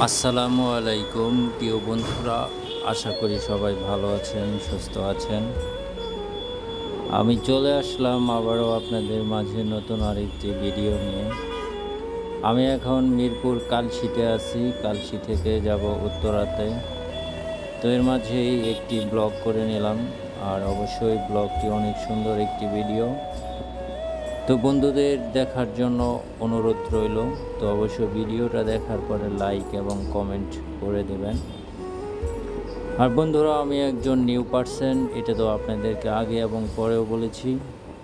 আসসালামু আলাইকুম প্রিয় বন্ধুরা, আশা করি সবাই ভালো আছেন, সুস্থ আছেন। আমি চলে আসলাম আবারও আপনাদের মাঝে নতুন আরেকটি ভিডিও নিয়ে। আমি এখন মিরপুর কালশিতে আছি, কালশি থেকে যাব উত্তরাতে। তো এর মাঝেই একটি ব্লগ করে নিলাম, আর অবশ্যই ব্লগটি অনেক সুন্দর একটি ভিডিও। তো বন্ধুদের দেখার জন্য অনুরোধ রইল। তো অবশ্যই ভিডিওটা দেখার পরে লাইক এবং কমেন্ট করে দেবেন। আর বন্ধুরা, আমি একজন নিউ পার্সন, এটা তো আপনাদেরকে আগে এবং পরেও বলেছি।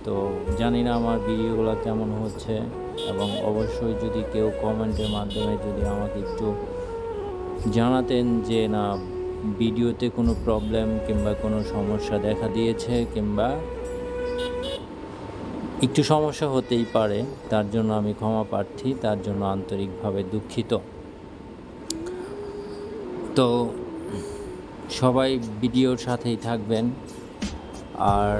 তো জানি না আমার ভিডিওগুলো কেমন হচ্ছে, এবং অবশ্যই যদি কেউ কমেন্টের মাধ্যমে যদি আমাকে একটু জানাতেন যে না, ভিডিওতে কোনো প্রবলেম কিংবা কোনো সমস্যা দেখা দিয়েছে কিংবা একটু সমস্যা হতেই পারে, তার জন্য আমি ক্ষমা প্রার্থী, তার জন্য আন্তরিকভাবে দুঃখিত। তো সবাই ভিডিওর সাথেই থাকবেন। আর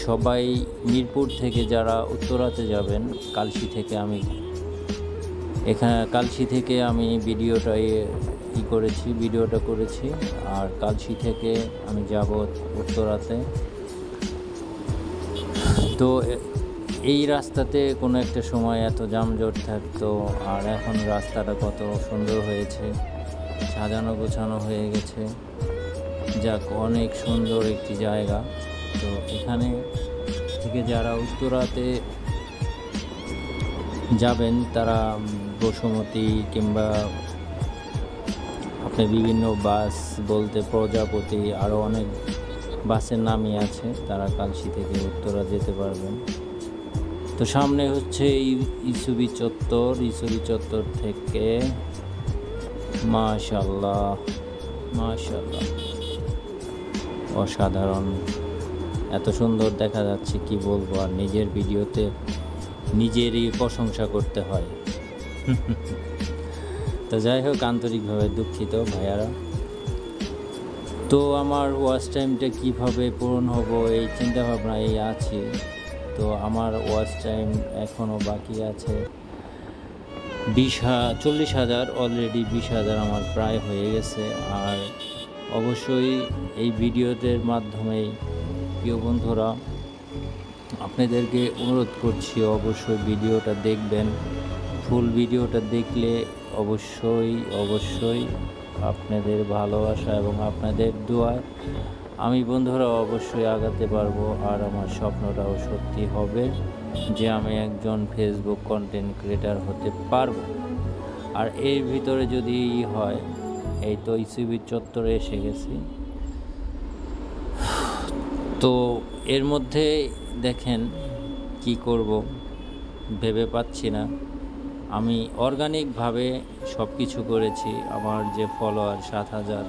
সবাই মিরপুর থেকে যারা উত্তরাতে যাবেন, কালশি থেকে আমি ভিডিওটা করেছি। আর কালশি থেকে আমি যাব উত্তরাতে। তো এই রাস্তাতে কোনো একটা সময় এত যানজট থাকতো, আর এখন রাস্তাটা কত সুন্দর হয়েছে, সাজানো গোছানো হয়ে গেছে। যাক, অনেক সুন্দর একটি জায়গা। তো এখানে থেকে যারা উত্তরাতে যাবেন, তারা বসুমতী কিংবা আপনি বিভিন্ন বাস বলতে প্রজাপতি, আরও অনেক বাসের নামই আছে, তারা কালশি থেকে উত্তরা যেতে পারবেন। তো সামনে হচ্ছে ইসুবি চত্বর থেকে মাশাআল্লাহ অসাধারণ, এত সুন্দর দেখা যাচ্ছে কি বলবো। আর নিজের ভিডিওতে নিজেরই প্রশংসা করতে হয়। তো যাই হোক, আন্তরিকভাবে দুঃখিত ভাইয়ারা। তো আমার ওয়াচ টাইমটা কীভাবে পূরণ হবো এই চিন্তাভাবনায় আছি। তো আমার ওয়াচ টাইম এখনও বাকি আছে 40,000, অলরেডি 20,000 আমার প্রায় হয়ে গেছে। আর অবশ্যই এই ভিডিওদের মাধ্যমেই প্রিয় বন্ধুরা আপনাদেরকে অনুরোধ করছি, অবশ্যই ভিডিওটা দেখবেন। ফুল ভিডিওটা দেখলে অবশ্যই আপনাদের ভালোবাসা এবং আপনাদের দোয়ায় আমি বন্ধুরা অবশ্যই আগাতে পারবো। আর আমার স্বপ্নটাও সত্যি হবে যে আমি একজন ফেসবুক কন্টেন্ট ক্রিয়েটার হতে পারবো। আর এর ভিতরে যদি হয়, এই তো ইসিবি চত্বরে এসে গেছি। তো এর মধ্যে দেখেন কি করব ভেবে পাচ্ছি না। আমি অর্গানিকভাবে সব কিছু করেছি। আমার যে ফলোয়ার 7,000,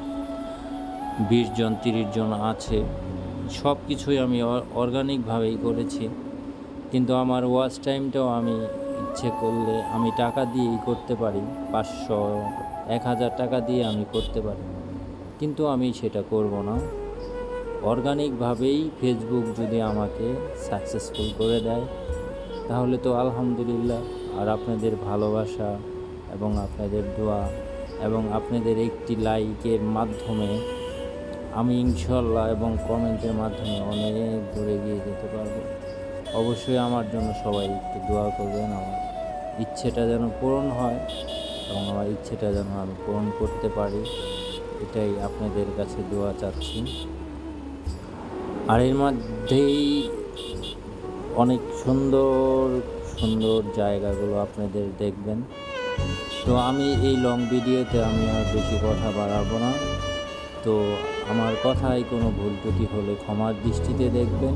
20 জন 30 জন আছে, সব কিছুই আমি অর্গানিকভাবেই করেছি। কিন্তু আমার ওয়াচ টাইমটাও আমি ইচ্ছে করলে আমি টাকা দিয়েই করতে পারি, 500 1000 টাকা দিয়ে আমি করতে পারি, কিন্তু আমি সেটা করব না। অর্গানিকভাবেই ফেসবুক যদি আমাকে সাকসেসফুল করে দেয় তাহলে তো আলহামদুলিল্লাহ। আর আপনাদের ভালোবাসা এবং আপনাদের দোয়া এবং আপনাদের একটি লাইকের মাধ্যমে আমি ইনশাল্লাহ এবং কমেন্টের মাধ্যমে অনেক দূরে গিয়ে যেতে পারবো। অবশ্যই আমার জন্য সবাই একটু দোয়া করবেন, আমার ইচ্ছেটা যেন পূরণ হয় এবং আমার ইচ্ছেটা যেন আমি পূরণ করতে পারি, এটাই আপনাদের কাছে দোয়া চাচ্ছি। আর এর মধ্যেই অনেক সুন্দর জায়গাগুলো আপনাদের দেখবেন। তো আমি এই লং ভিডিওতে আমি আর বেশি কথা বাড়াবো না। তো আমার কথায় কোনো ভুল ত্রুটি হলে ক্ষমার দৃষ্টিতে দেখবেন।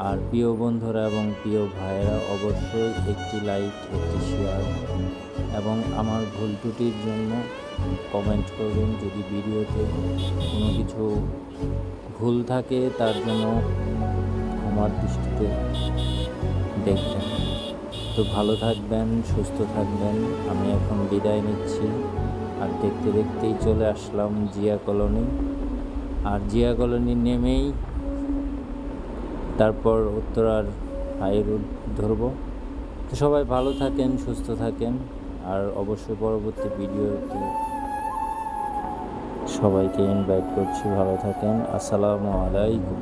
আর প্রিয় বন্ধুরা এবং প্রিয় ভাইয়েরা অবশ্যই একটি লাইক, একটি শেয়ার এবং আমার ভুল ত্রুটির জন্য কমেন্ট করবেন। যদি ভিডিওতে কোনো কিছু ভুল থাকে তার জন্য ক্ষমার দৃষ্টিতে দেখবেন। তো ভালো থাকবেন, সুস্থ থাকবেন। আমি এখন বিদায় নিচ্ছি। আর দেখতেই চলে আসলাম জিয়া কলোনি। আর জিয়া কলোনি নেমেই তারপর উত্তরার হাই রোড ধরবো। তো সবাই ভালো থাকেন, সুস্থ থাকেন। আর অবশ্যই পরবর্তী ভিডিওতে সবাইকে ইনভাইট করছি। ভালো থাকেন। আসসালামু আলাইকুম।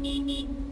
Thank you.